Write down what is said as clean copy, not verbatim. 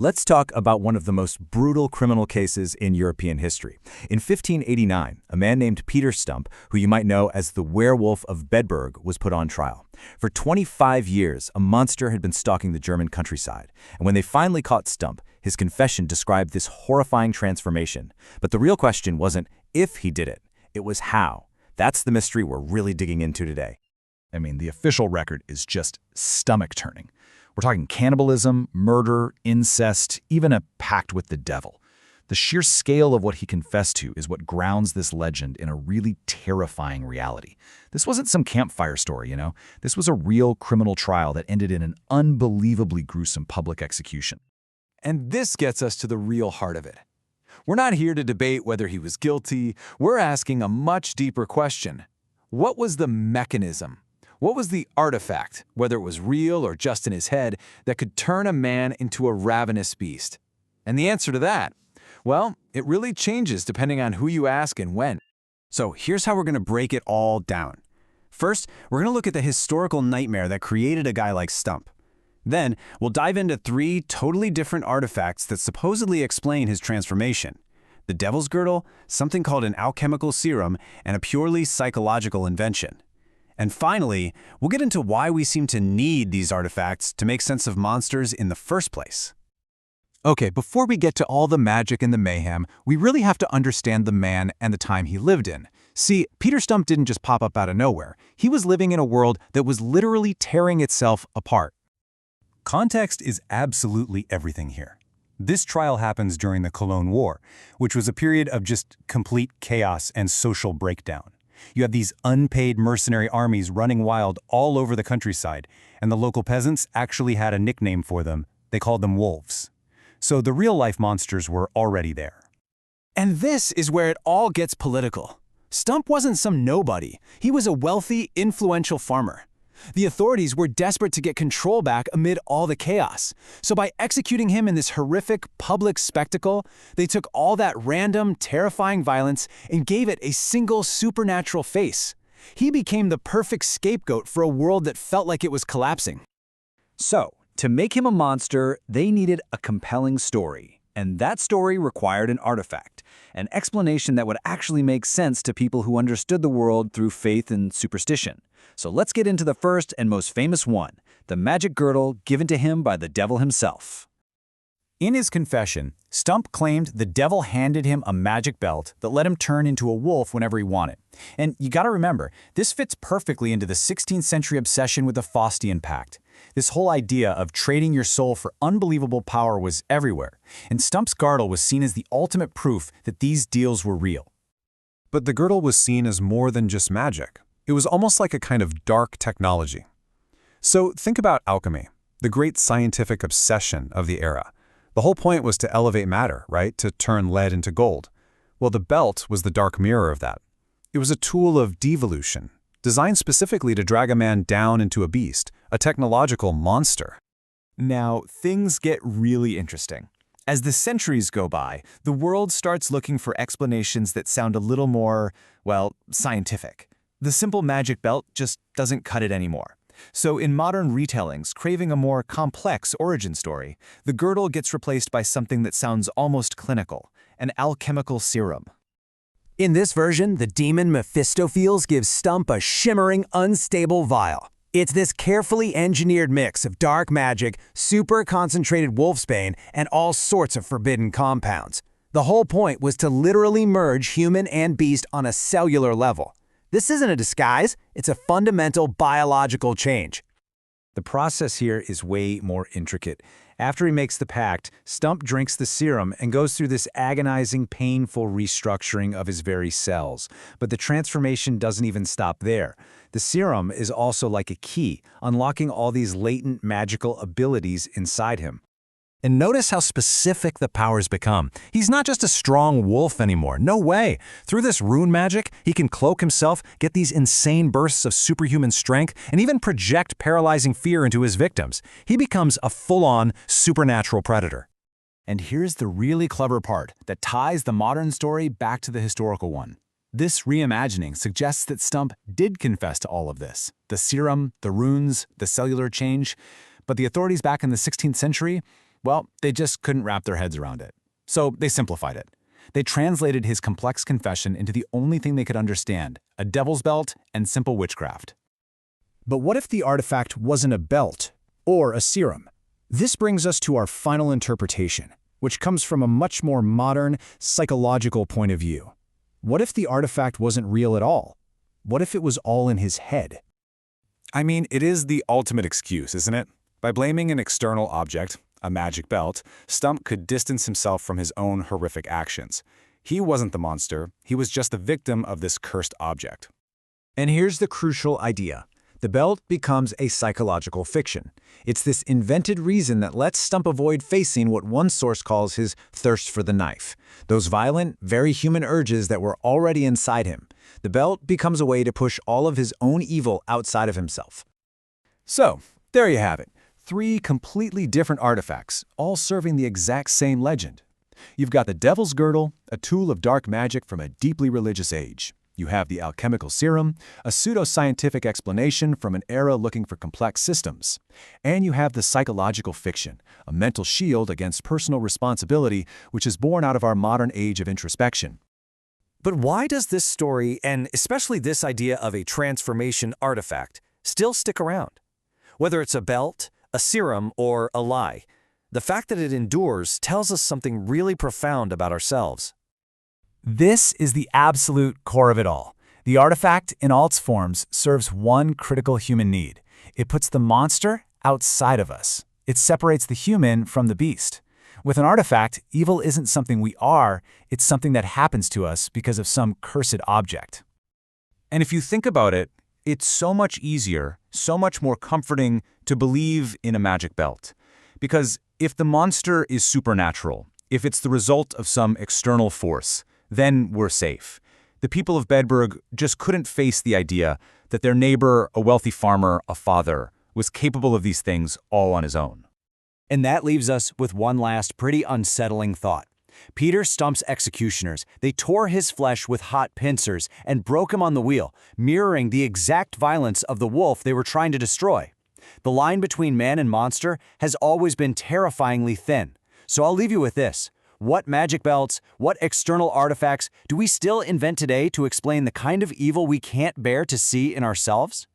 Let's talk about one of the most brutal criminal cases in European history. In 1589, a man named Peter Stump, who you might know as the Werewolf of Bedburg, was put on trial. For 25 years, a monster had been stalking the German countryside, and when they finally caught Stump, his confession described this horrifying transformation. But the real question wasn't if he did it, it was how. That's the mystery we're really digging into today. I mean, the official record is just stomach-turning. We're talking cannibalism, murder, incest, even a pact with the devil. The sheer scale of what he confessed to is what grounds this legend in a really terrifying reality. This wasn't some campfire story, you know? This was a real criminal trial that ended in an unbelievably gruesome public execution. And this gets us to the real heart of it. We're not here to debate whether he was guilty. We're asking a much deeper question. What was the mechanism? What was the artifact, whether it was real or just in his head, that could turn a man into a ravenous beast? And the answer to that, well, it really changes depending on who you ask and when. So here's how we're going to break it all down. First, we're going to look at the historical nightmare that created a guy like Stump. Then, we'll dive into 3 totally different artifacts that supposedly explain his transformation: the Devil's Girdle, something called an alchemical serum, and a purely psychological invention. And finally, we'll get into why we seem to need these artifacts to make sense of monsters in the first place. Okay, before we get to all the magic and the mayhem, we really have to understand the man and the time he lived in. See, Peter Stump didn't just pop up out of nowhere. He was living in a world that was literally tearing itself apart. Context is absolutely everything here. This trial happens during the Cologne War, which was a period of just complete chaos and social breakdown. You have these unpaid mercenary armies running wild all over the countryside, and the local peasants actually had a nickname for them. They called them wolves. So the real-life monsters were already there. And this is where it all gets political. Stump wasn't some nobody. He was a wealthy, influential farmer. The authorities were desperate to get control back amid all the chaos. So by executing him in this horrific public spectacle, they took all that random, terrifying violence and gave it a single supernatural face. He became the perfect scapegoat for a world that felt like it was collapsing. So, to make him a monster, they needed a compelling story. And that story required an artifact, an explanation that would actually make sense to people who understood the world through faith and superstition. So let's get into the first and most famous one, the magic girdle given to him by the devil himself. In his confession, Stump claimed the devil handed him a magic belt that let him turn into a wolf whenever he wanted. And you gotta remember, this fits perfectly into the 16th century obsession with the Faustian Pact. This whole idea of trading your soul for unbelievable power was everywhere, and Stump's girdle was seen as the ultimate proof that these deals were real. But the girdle was seen as more than just magic. It was almost like a kind of dark technology. So think about alchemy, the great scientific obsession of the era. The whole point was to elevate matter, right? To turn lead into gold. Well, the belt was the dark mirror of that. It was a tool of devolution, designed specifically to drag a man down into a beast, a technological monster. Now, things get really interesting. As the centuries go by, the world starts looking for explanations that sound a little more, well, scientific. The simple magic belt just doesn't cut it anymore. So in modern retellings, craving a more complex origin story, the girdle gets replaced by something that sounds almost clinical, an alchemical serum. In this version, the demon Mephistopheles gives Stump a shimmering, unstable vial. It's this carefully engineered mix of dark magic, super concentrated wolfsbane, and all sorts of forbidden compounds. The whole point was to literally merge human and beast on a cellular level. This isn't a disguise, it's a fundamental biological change. The process here is way more intricate. After he makes the pact, Stump drinks the serum and goes through this agonizing, painful restructuring of his very cells. But the transformation doesn't even stop there. The serum is also like a key, unlocking all these latent magical abilities inside him. And notice how specific the powers become. He's not just a strong wolf anymore, no way. Through this rune magic, he can cloak himself, get these insane bursts of superhuman strength, and even project paralyzing fear into his victims. He becomes a full-on supernatural predator. And here's the really clever part that ties the modern story back to the historical one. This reimagining suggests that Stump did confess to all of this, the serum, the runes, the cellular change. But the authorities back in the 16th century, Well, they just couldn't wrap their heads around it. So they simplified it. They translated his complex confession into the only thing they could understand, a devil's belt and simple witchcraft. But what if the artifact wasn't a belt or a serum? This brings us to our final interpretation, which comes from a much more modern, psychological point of view. What if the artifact wasn't real at all? What if it was all in his head? I mean, it is the ultimate excuse, isn't it? By blaming an external object, a magic belt, Stump could distance himself from his own horrific actions. He wasn't the monster, he was just the victim of this cursed object. And here's the crucial idea. The belt becomes a psychological fiction. It's this invented reason that lets Stump avoid facing what one source calls his thirst for the knife, those violent, very human urges that were already inside him. The belt becomes a way to push all of his own evil outside of himself. So, there you have it. 3 completely different artifacts, all serving the exact same legend. You've got the Devil's Girdle, a tool of dark magic from a deeply religious age. You have the alchemical serum, a pseudo-scientific explanation from an era looking for complex systems. And you have the psychological fiction, a mental shield against personal responsibility, which is born out of our modern age of introspection. But why does this story, and especially this idea of a transformation artifact, still stick around? Whether it's a belt, a serum, or a lie, the fact that it endures tells us something really profound about ourselves. This is the absolute core of it all. The artifact, in all its forms, serves one critical human need. It puts the monster outside of us. It separates the human from the beast. With an artifact, evil isn't something we are, it's something that happens to us because of some cursed object. And if you think about it, it's so much easier, so much more comforting to believe in a magic belt. Because if the monster is supernatural, if it's the result of some external force, then we're safe. The people of Bedburg just couldn't face the idea that their neighbor, a wealthy farmer, a father, was capable of these things all on his own. And that leaves us with one last pretty unsettling thought. Peter Stump's executioners, they tore his flesh with hot pincers and broke him on the wheel, mirroring the exact violence of the wolf they were trying to destroy. The line between man and monster has always been terrifyingly thin. So I'll leave you with this. What magic belts, what external artifacts do we still invent today to explain the kind of evil we can't bear to see in ourselves?